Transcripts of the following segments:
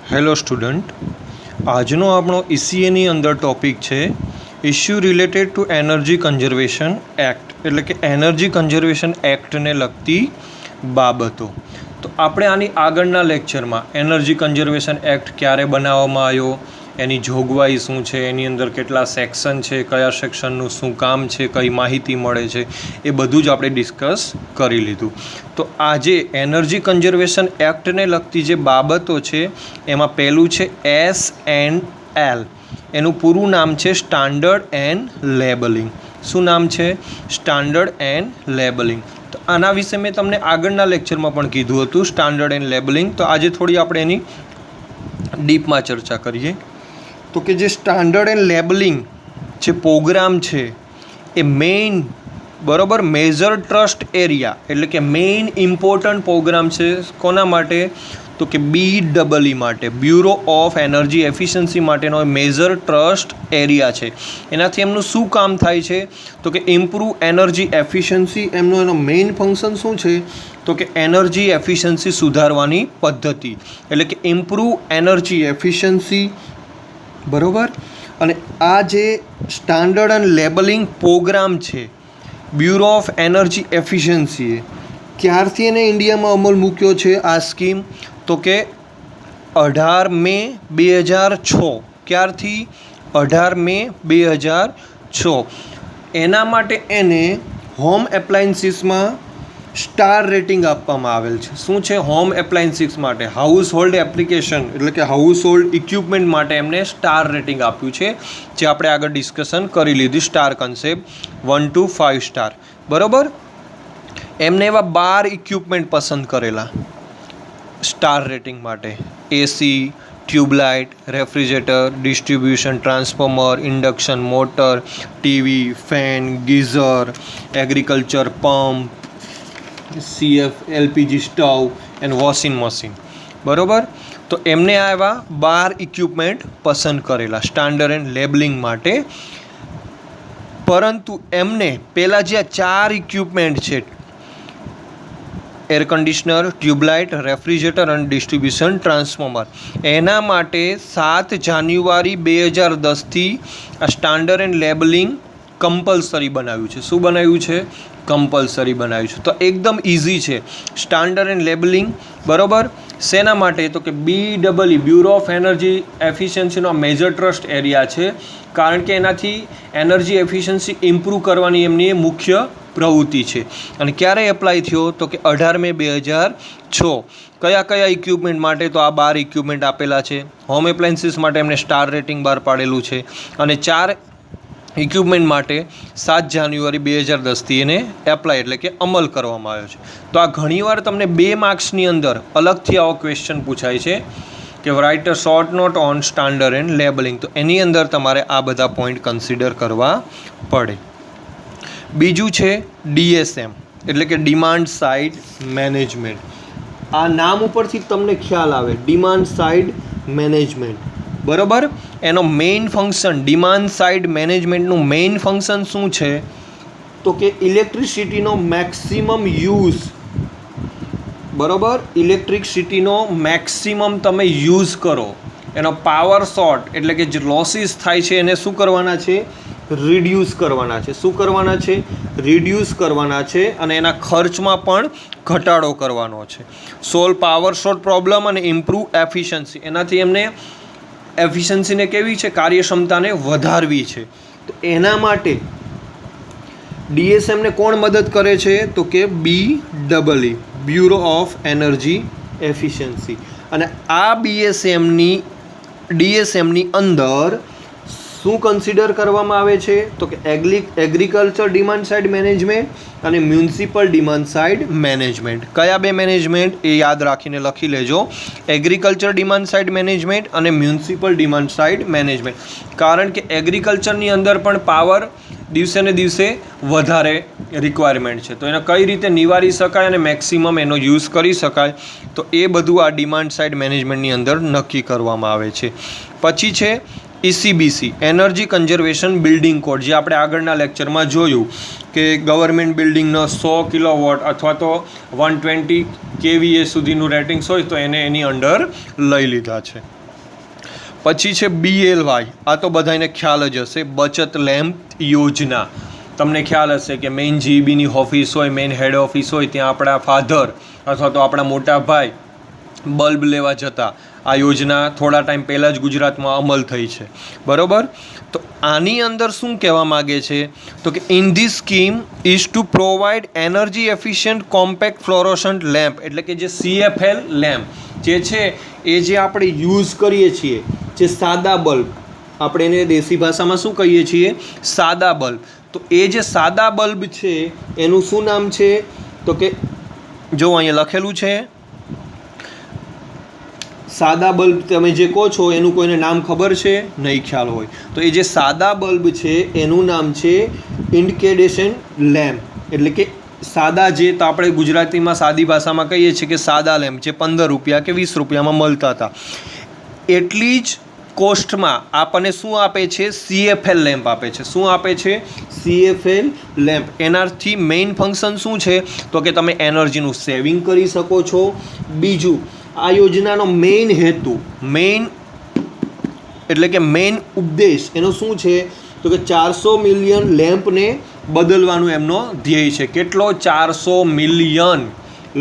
Hello student, આજનો આપણો ECAની અંદર ટૉપિક છે issue related to energy conservation act, એટલે કે એનર્જી કન્ઝર્વેશન એક્ટને લગતી બાબતો. તો આપણે આની આગળના લેક્ચરમાં એનર્જી કન્ઝર્વેશન એક્ટ ક્યારે બનાવવામાં આવ્યો, એની જોગવાઈ શું છે, એની અંદર કેટલા સેક્શન છે, કયા સેક્શનનું શું કામ છે, કઈ માહિતી મળે છે, એ બધું જ આપણે ડિસ્કસ કરી લીધું. તો આજે એનર્જી કન્ઝર્વેશન એક્ટને લગતી જે બાબતો છે એમાં પહેલું છે S&L. એનું પૂરું નામ છે સ્ટાન્ડર્ડ એન્ડ લેબલિંગ. શું નામ છે? Standard and labelling. તો આના વિશે મેં તમને આગળના લેક્ચરમાં પણ કીધું હતું, સ્ટાન્ડર્ડ એન્ડ લેબલિંગ. તો આજે થોડી આપણે એની ડીપમાં ચર્ચા કરીએ. તો કે જે સ્ટાન્ડર્ડ એન્ડ લેબલિંગ જે પ્રોગ્રામ છે એ મેઇન મેજર ટ્રસ્ટ એરિયા, એટલે કે મેઇન ઇમ્પોર્ટન્ટ પ્રોગ્રામ છે. કોના માટે? તો કે BEE માટે, બ્યુરો ઓફ એનર્જી એફિશિયન્સી માટેનો મેજર ટ્રસ્ટ એરિયા છે. એનાથી એમનું શું કામ થાય છે? તો કે ઇમ્પ્રૂવ એનર્જી એફિશિયન્સી. એનો મેઇન ફંક્શન શું છે? તો કે એનર્જી એફિશિયન્સી સુધારવાની પદ્ધતિ, એટલે કે ઇમ્પ્રૂવ એનર્જી એફિશિયન્સી. બરાબર. અને આ જે સ્ટાન્ડર્ડ એન્ડ લેબલિંગ પ્રોગ્રામ છે બ્યુરો ઓફ એનર્જી એફિશિયન્સીએ ક્યારથી એને ઇન્ડિયામાં અમલ મૂક્યો છે આ સ્કીમ? તો કે 18 મે 2006. ક્યારથી? 18 મે 2006. એના માટે એને હોમ એપ્લાયન્સીસમાં સ્ટાર રેટિંગ આપવામાં આવેલ છે. શું છે? હોમ એપ્લાયન્સીસ માટે, હાઉસ હોલ્ડ એપ્લિકેશન એટલે કે હાઉસ હોલ્ડ ઇક્વિપમેન્ટ માટે એમને સ્ટાર રેટિંગ આપ્યું છે, જે આપણે આગળ ડિસ્કશન કરી લીધી. Star concept 1 to 5 star. બરાબર. એમને એવા 12 ઇક્વિપમેન્ટ પસંદ કરેલા સ્ટાર રેટિંગ માટે: AC, tubelight, refrigerator, distribution transformer, induction motor, TV, fan, geyser, agriculture pump, CF LPG stove and washing machine. બરાબર. તો એમને આ એવા 12 ઇક્વિપમેન્ટ પસંદ કરેલા સ્ટાન્ડર્ડ એન્ડ લેબલિંગ માટે. પરંતુ એમને પહેલાં જે 4 ઇક્વિપમેન્ટ છે, એર કન્ડિશનર, ટ્યુબલાઇટ, રેફ્રિજરેટર અને ડિસ્ટ્રીબ્યુશન ટ્રાન્સફોર્મર, એના માટે 7 જાન્યુઆરી 2010થી આ સ્ટાન્ડર્ડ એન્ડ લેબલિંગ કમ્પલસરી બનાવ્યું છે. શું બનાવ્યું છે? કમ્પલસરી બનાવ્યું છે. તો એકદમ ઇઝી છે સ્ટાન્ડર્ડ એન્ડ લેબલિંગ. બરાબર. શેના માટે? તો કે BEE બ્યુરો ઓફ એનર્જી એફિશિયન્સીનો મેજર ટ્રસ્ટ એરિયા છે, કારણ કે એનાથી એનર્જી એફિશિયન્સી ઇમ્પ્રૂવ કરવાની એમની મુખ્ય પ્રવૃત્તિ છે. અને ક્યારે એપ્લાય થયો? તો કે 18 મે 2006. કયા કયા ઇક્વિપમેન્ટ માટે? તો આ 12 ઇક્વિપમેન્ટ આપેલા છે. હોમ એપ્લાયન્સીસ માટે એમને સ્ટાર રેટિંગ બહાર પાડેલું છે. અને 4 ઇક્વિપમેન્ટ માટે 7 જાન્યુઆરી 2010થી એને એપ્લાય એટલે કે અમલ કરવામાં આવ્યો છે. તો આ ઘણીવાર તમને 2 માર્ક્સની અંદર અલગથી આવો ક્વેશ્ચન પૂછાય છે કે write a short note on standard and labelling. તો એની અંદર તમારે આ બધા પોઈન્ટ કન્સિડર કરવા પડે. બીજું છે DSM, એટલે કે ડિમાન્ડ સાઇડ મેનેજમેન્ટ. આ નામ ઉપરથી તમને ખ્યાલ આવે, ડિમાન્ડ સાઇડ મેનેજમેન્ટ. બરાબર. એનો મેઇન ફંક્શન, ડિમાન્ડ સાઇડ મેનેજમેન્ટનું મેઇન ફંક્શન શું છે? તો કે ઇલેક્ટ્રિસિટીનો મેક્સિમમ યુઝ. બરાબર. ઇલેક્ટ્રિસિટીનો મેક્સિમમ તમે યુઝ કરો, એનો પાવર શોર્ટ એટલે કે જે લોસીસ થાય છે એને શું કરવાના છે? રિડ્યુસ કરવાના છે. શું કરવાના છે? રિડ્યુસ કરવાના છે. અને એના ખર્ચમાં પણ ઘટાડો કરવાનો છે. સોલ્વ પાવર શોર્ટ પ્રોબ્લેમ અને ઇમ્પ્રૂવ એફિશિયન્સી. એનાથી એમને એફિશિયન્સીને કેવી છે? કાર્યક્ષમતાને વધારવી છે. તો એના માટે DSMને કોણ મદદ કરે છે? તો કે BEE, bureau of energy efficiency. અને આ DSMની અંદર શું કન્સિડર કરવામાં આવે છે? તો કે એગ્રીકલ્ચર ડિમાન્ડ સાઇડ મેનેજમેન્ટ અને મ્યુનિસિપલ ડિમાન્ડ સાઇડ મેનેજમેન્ટ. કયા 2 મેનેજમેન્ટ? એ યાદ રાખીને લખી લેજો. એગ્રીકલ્ચર ડિમાન્ડ સાઇડ મેનેજમેન્ટ અને મ્યુનિસિપલ ડિમાન્ડ સાઇડ મેનેજમેન્ટ. કારણ કે એગ્રીકલ્ચરની અંદર પણ પાવર દિવસે ને દિવસે વધારે રિક્વાયરમેન્ટ છે. તો એને કઈ રીતે નિવારી શકાય અને મેક્સિમમ એનો યુઝ કરી શકાય, તો એ બધું આ ડિમાન્ડ સાઇડ મેનેજમેન્ટની અંદર નક્કી કરવામાં આવે છે. પછી છે ECBC, energy conservation building code, જે આપણે આગળના લેક્ચરમાં જોયું કે ગવર્મેન્ટ બિલ્ડિંગનો 100 કિલોવોટ અથવા તો 120 kVA સુધીનું રેટિંગ્સ હોય તો એને એની અંડર લઈ લીધા છે. પછી છે BLY, આ તો બધાને ખ્યાલ જ હશે, બચત લેમ્પ યોજના. તમને ખ્યાલ હશે કે મેઇન જીઈબીની ઓફિસ હોય, મેઇન હેડ ઓફિસ હોય, ત્યાં આપણા ફાધર અથવા તો આપણા મોટા ભાઈ બલ્બ લેવા જતા. આ યોજના થોડા ટાઈમ પહેલાં જ ગુજરાતમાં અમલ થઈ છે, બરાબર. તો આની અંદર શું કહેવા માગે છે તો કે in this scheme is two provide energy efficient compact fluorescent lamp, એટલે કે જે CFL લેમ્પ જે છે એ જે આપણે યુઝ કરીએ છીએ, જે સાદા બલ્બ, આપણે એને દેશી ભાષામાં શું કહીએ છીએ, સાદા બલ્બ. તો એ જે સાદા બલ્બ છે એનું શું નામ છે તો કે જો અહીંયા લખેલું છે, સાદા બલ્બ તમે જે કહો છો એનું કોઈને નામ ખબર છે, નહીં ખ્યાલ હોય તો એ જે સાદા બલ્બ છે એનું નામ છે ઇન્કેન્ડેસન્ટ લેમ્પ, એટલે કે સાદા, જે તો આપણે ગુજરાતીમાં સાદી ભાષામાં કહીએ છીએ કે સાદા લેમ્પ, જે 15 રૂપિયા કે 20 રૂપિયામાં મળતા હતા. એટલી જ કોસ્ટમાં આપણને શું આપે છે, CFL લેમ્પ આપે છે. શું આપે છે, CFL લેમ્પ. એનાથી મેઇન ફંક્શન શું છે તો કે તમે એનર્જીનું સેવિંગ કરી શકો છો. બીજું, આ યોજનાનો મેઇન હેતુ, એટલે કે મેઇન ઉદ્દેશ એનો શું છે તો કે 400 મિલિયન લેમ્પને બદલવાનું એમનો ધ્યેય છે. કેટલો? 400 મિલિયન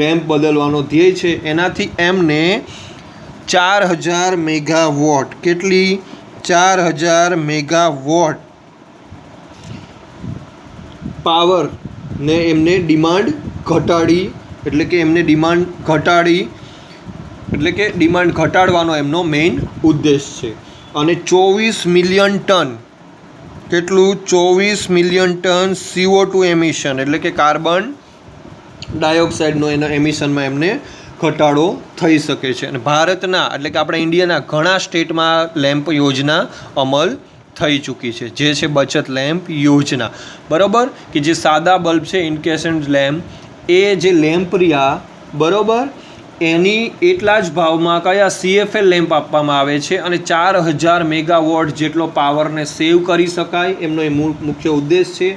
લેમ્પ બદલવાનો ધ્યેય છે. એનાથી એમને 4000 મેગાવોટ, કેટલી? 4000 મેગાવોટ પાવરને એમને ડિમાન્ડ ઘટાડી, એટલે કે એમને ડિમાન્ડ ઘટાડી, એટલે કે ડિમાન્ડ ઘટાડવાનો એમનો મેઇન ઉદ્દેશ છે. અને 24 મિલિયન ટન, કેટલું? 24 મિલિયન ટન CO2 એમિશન, એટલે કે કાર્બન ડાયોક્સાઇડનો એના એમિશનમાં એમને ઘટાડો થઈ શકે છે. અને ભારતના, એટલે કે આપણા ઇન્ડિયાના ઘણા સ્ટેટમાં લેમ્પ યોજના અમલ થઈ ચૂકી છે, જે છે બચત લેમ્પ યોજના, બરાબર. કે જે સાદા બલ્બ છે, ઇન્કેન્ડેસન્ટ લેમ્પ, એ જે લેમ્પ રહ્યા, બરાબર, એની એટલા જ ભાવમાં કયા CFL લેમ્પ આપવામાં આવે છે. અને 4000 મેગાવોટ જેટલો પાવરને સેવ કરી શકાય, એમનો એ મુખ્ય ઉદ્દેશ છે.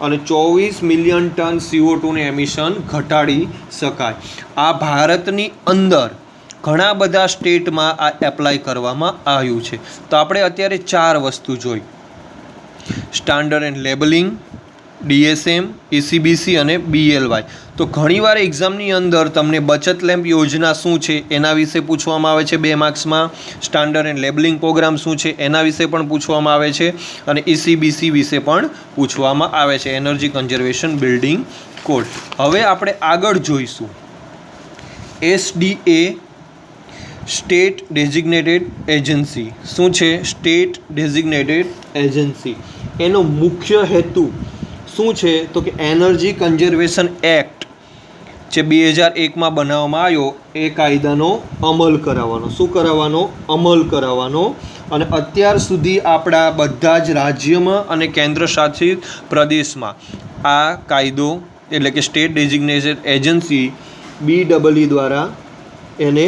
અને 24 મિલિયન ટન CO2ને એમિશન ઘટાડી શકાય. આ ભારતની અંદર ઘણા બધા સ્ટેટમાં આ એપ્લાય કરવામાં આવ્યું છે. તો આપણે અત્યારે 4 વસ્તુ જોઈ: standard and labelling, DSM, ECBC અને BLY. તો ઘણીવાર એક્ઝામની અંદર તમને બચત લેમ્પ યોજના શું છે એના વિશે પૂછવામાં આવે છે 2 માર્ક્સમાં. સ્ટાન્ડર્ડ એન્ડ લેબલિંગ પ્રોગ્રામ શું છે એના વિશે પણ પૂછવામાં આવે છે. અને ECBC વિશે પણ પૂછવામાં આવે છે, એનર્જી કન્ઝર્વેશન બિલ્ડિંગ કોડ. હવે આપણે આગળ જોઈશું SDA, સ્ટેટ ડેઝિગ્નેટેડ એજન્સી. શું છે? State designated agency. એનો મુખ્ય હેતુ શું છે તો કે એનર્જી કન્ઝર્વેશન એક્ટ જે 2001માં બનાવવામાં આવ્યો, એ કાયદાનો અમલ કરાવવાનો. શું કરાવવાનો? અમલ કરાવવાનો. અને અત્યાર સુધી આપણા બધા જ રાજ્યમાં અને કેન્દ્ર શાસિત પ્રદેશમાં આ કાયદો, એટલે કે સ્ટેટ ડેઝિગ્નેટેડ એજન્સી BEE દ્વારા એને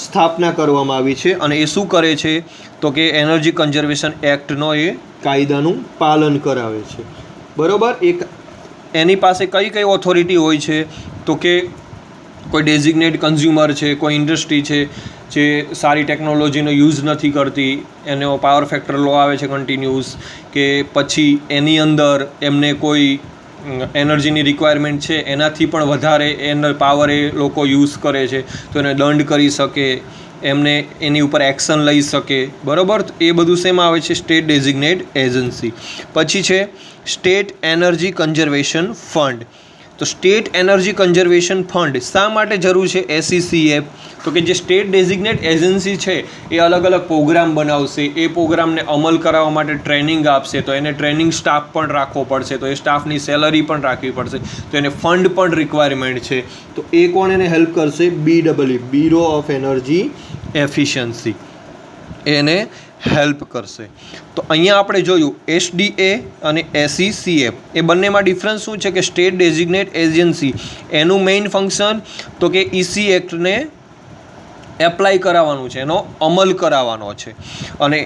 સ્થાપના કરવામાં આવી છે. અને એ શું કરે છે તો કે એનર્જી કન્ઝર્વેશન એક્ટનો એ કાયદાનું પાલન કરાવે છે, બરાબર. એની પાસે કઈ કઈ ઓથોરિટી હોય છે તો કે કોઈ ડેઝિગ્નેટ કન્ઝ્યુમર છે, કોઈ ઇન્ડસ્ટ્રી છે જે સારી ટેકનોલોજીનો યુઝ નથી કરતી, એનો પાવર ફેક્ટર લો આવે છે કન્ટિન્યુઅસ, કે પછી એની અંદર એમને કોઈ એનર્જીની રિક્વાયરમેન્ટ છે એનાથી પણ વધારે પાવર એ લોકો યુઝ કરે છે, તો એને દંડ કરી શકે, એમને એની ઉપર એક્શન લઈ શકે, બરાબર. એ બધું શેમાં આવે છે? State designate agency. પછી છે સ્ટેટ એનર્જી કન્ઝર્વેશન ફંડ. તો સ્ટેટ એનર્જી કન્ઝર્વેશન ફંડ શા માટે જરૂર છે? SECF. તો કે જે સ્ટેટ ડેઝિગ્નેટ એજન્સી છે એ અલગ અલગ પ્રોગ્રામ બનાવશે, એ પ્રોગ્રામને અમલ કરાવવા માટે ટ્રેનિંગ આપશે, તો એને ટ્રેનિંગ સ્ટાફ પણ રાખવો પડશે, તો એ સ્ટાફની સેલરી પણ રાખવી પડશે, તો એને ફંડ પણ રિક્વાયરમેન્ટ છે. તો એ કોણ એને હેલ્પ કરશે? BEE, bureau of energy efficiency, એને હેલ્પ કરશે. તો અહીંયા આપણે જોયું SDA અને SECF, એ બંનેમાં ડિફરન્સ શું છે કે સ્ટેટ ડેઝિગ્નેટ એજન્સી એનું મેઇન ફંક્શન તો કે EC એક્ટને એપ્લાય કરાવવાનું છે, એનો અમલ કરાવવાનો છે. અને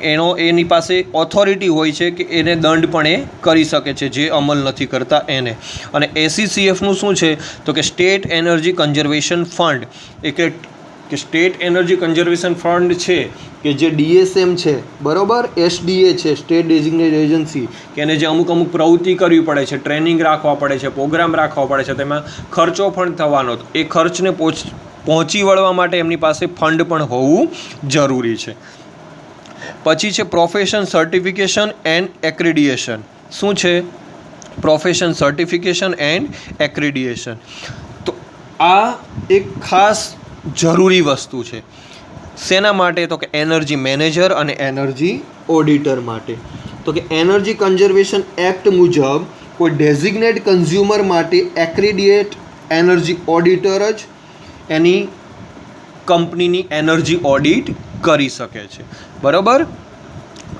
એની પાસે ઓથોરિટી હોય છે કે એને દંડ પણ એ કરી શકે છે જે અમલ નથી કરતા એને. અને SECFનું શું છે તો કે સ્ટેટ એનર્જી કન્ઝર્વેશન ફંડ, એ કે કે સ્ટેટ એનર્જી કન્ઝર્વેશન ફંડ છે કે જે DSM છે બરાબર, SDA છે સ્ટેટ ડેઝિગ્નેટેડ એજન્સી, કે એને જે અમુક પ્રવૃત્તિ કરવી પડે છે, ટ્રેનિંગ રાખવા પડે છે, પ્રોગ્રામ રાખવા પડે છે, તેમાં ખર્ચો પણ થવાનો, એ ખર્ચને પહોંચી વળવા માટે એમની પાસે ફંડ પણ હોવું જરૂરી છે. પછી છે પ્રોફેશન સર્ટિફિકેશન એન્ડ એક્રેડિએશન. શું છે? Profession certification and accreditation. તો આ એક ખાસ જરૂરી વસ્તુ છે. શેના માટે? તો કે એનર્જી મેનેજર અને એનર્જી ઓડિટર માટે. તો કે એનર્જી કન્ઝર્વેશન એક્ટ મુજબ કોઈ ડેઝિગ્નેટ કન્ઝ્યુમર માટે એક્રેડિએટ એનર્જી ઓડિટર જ એની કંપનીની એનર્જી ઓડિટ કરી શકે છે. બરાબર?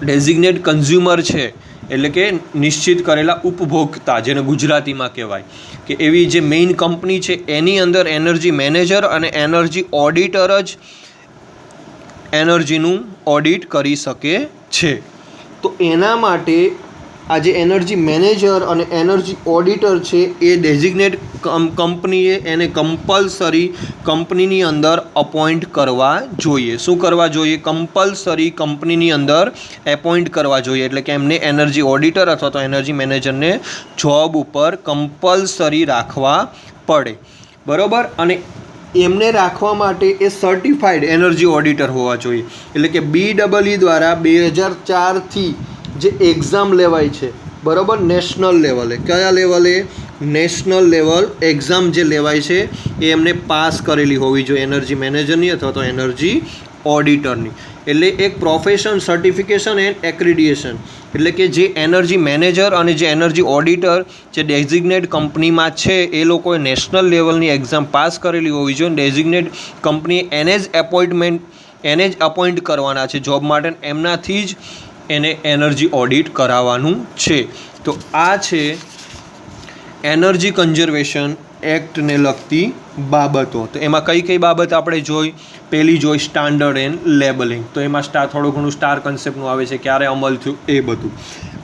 ડેઝિગ્નેટ કન્ઝ્યુમર છે એટલે કે નિશ્ચિત કરેલા ઉપભોક્તા, જેને ગુજરાતીમાં કહેવાય, કે એવી જે મેઇન કંપની છે એની અંદર એનર્જી મેનેજર અને એનર્જી ઓડિટર જ એનર્જીનું ઓડિટ કરી શકે છે. તો એના માટે આ જે એનર્જી મેનેજર અને એનર્જી ઓડિટર છે એ ડેઝિગ્નેટ કંપનીએ એને કમ્પલસરી કંપનીની અંદર અપોઇન્ટ કરવા જોઈએ. શું કરવા જોઈએ? કમ્પલસરી કંપનીની અંદર એપોઇન્ટ કરવા જોઈએ. એટલે કે એમને એનર્જી ઓડિટર અથવા તો એનર્જી મેનેજરને જોબ ઉપર કમ્પલસરી રાખવા પડે. બરાબર? અને એમને રાખવા માટે એ સર્ટિફાઈડ એનર્જી ઓડિટર હોવા જોઈએ. એટલે કે BEE દ્વારા 2004થી જે એક્ઝામ લેવાય છે, બરાબર, નેશનલ લેવલે, કયા લેવલે? નેશનલ લેવલ એક્ઝામ જે લેવાય છે એ એમને પાસ કરેલી હોવી જોઈએ, એનર્જી મેનેજરની અથવા તો એનર્જી ઓડિટરની. એટલે એક પ્રોફેશન સર્ટિફિકેશન એન્ડ એક્રેડિએશન, એટલે કે જે એનર્જી મેનેજર અને જે એનર્જી ઓડિટર જે ડેઝિગ્નેટ કંપનીમાં છે એ લોકોએ નેશનલ લેવલની એક્ઝામ પાસ કરેલી હોવી જોઈએ. ડેઝિગ્નેટ કંપનીએ એને જ અપોઇન્ટ કરવાના છે જોબ માટે, એમનાથી જ એને એનર્જી ઓડિટ કરાવવાનું છે. તો આ છે એનર્જી કન્ઝર્વેશન એક્ટને લગતી બાબતો. તો એમાં કઈ કઈ બાબત આપણે જોઈ? પહેલી જોઈ સ્ટાન્ડર્ડ એન્ડ લેબલિંગ. તો એમાં થોડું ઘણું સ્ટાર કન્સેપ્ટનું આવે છે, ક્યારે અમલ થયું એ બધું.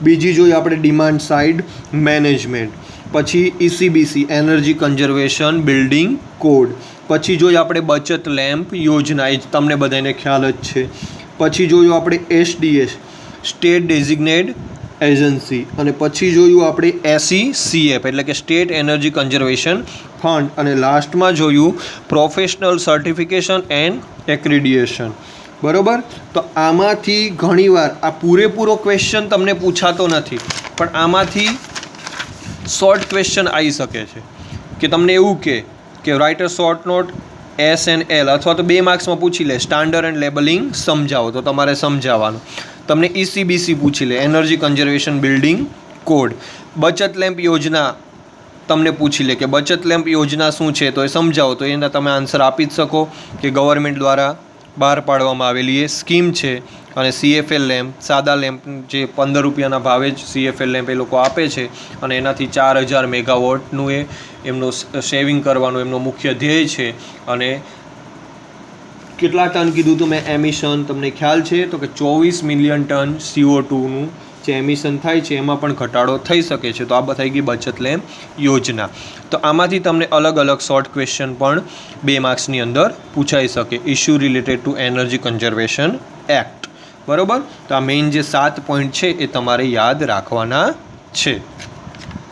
બીજી જોઈ આપણે ડિમાન્ડ સાઇડ મેનેજમેન્ટ. પછી ECBC energy conservation building code. પછી જોઈ આપણે બચત લેમ્પ યોજના, એ તમને બધાને ખ્યાલ જ છે. પછી જોયું આપણે SDS સ્ટેટ ડેઝિગ્નેટેડ એજન્સી. અને પછી જોયું આપણે SECF એટલે કે સ્ટેટ એનર્જી કન્ઝર્વેશન ફંડ. અને લાસ્ટમાં જોયું પ્રોફેશનલ સર્ટિફિકેશન એન્ડ એક્રેડિએશન. બરાબર? તો આમાંથી ઘણીવાર આ પૂરેપૂરો ક્વેશ્ચન તમને પૂછાતો નથી, પણ આમાંથી શોર્ટ ક્વેશ્ચન આવી શકે છે કે તમને એવું કે write a short note SNL, અથવા તો 2 માર્ક્સમાં પૂછી લે સ્ટાન્ડર્ડ એન્ડ લેબલિંગ સમજાવો, તો તમારે સમજાવવાનું. તમને ECBC પૂછી લે એનર્જી કન્ઝર્વેશન બિલ્ડિંગ કોડ. બચત લેમ્પ યોજના તમને પૂછી લે કે બચત લેમ્પ યોજના શું છે, તો એ સમજાવો, તો એના તમે આન્સર આપી જ શકો કે ગવર્મેન્ટ દ્વારા બહાર પાડવામાં આવેલી એ સ્કીમ છે. અને CFL લેમ્પ, સાદા લેમ્પ જે 15 રૂપિયાના ભાવે જ CFL લેમ્પ એ લોકો આપે છે, અને એનાથી 4000 મેગાવોટનું એમનું સેવિંગ કરવાનું એમનો મુખ્ય ધ્યેય છે. અને કેટલા ટન કીધું હતું મેં એમિશન, તમને ખ્યાલ છે? તો કે 24 મિલિયન ટન CO2નું જે એમિશન થાય છે એમાં પણ ઘટાડો થઈ શકે છે. તો આ થઈ ગઈ બચત લેમ્પ યોજના. તો આમાંથી તમને અલગ અલગ શોર્ટ ક્વેશ્ચન પણ 2 માર્ક્સની અંદર પૂછાઈ શકે. Issue related to energy conservation act. બરાબર? તો આ મેઇન જે 7 પોઈન્ટ છે એ તમારે યાદ રાખવાના છે.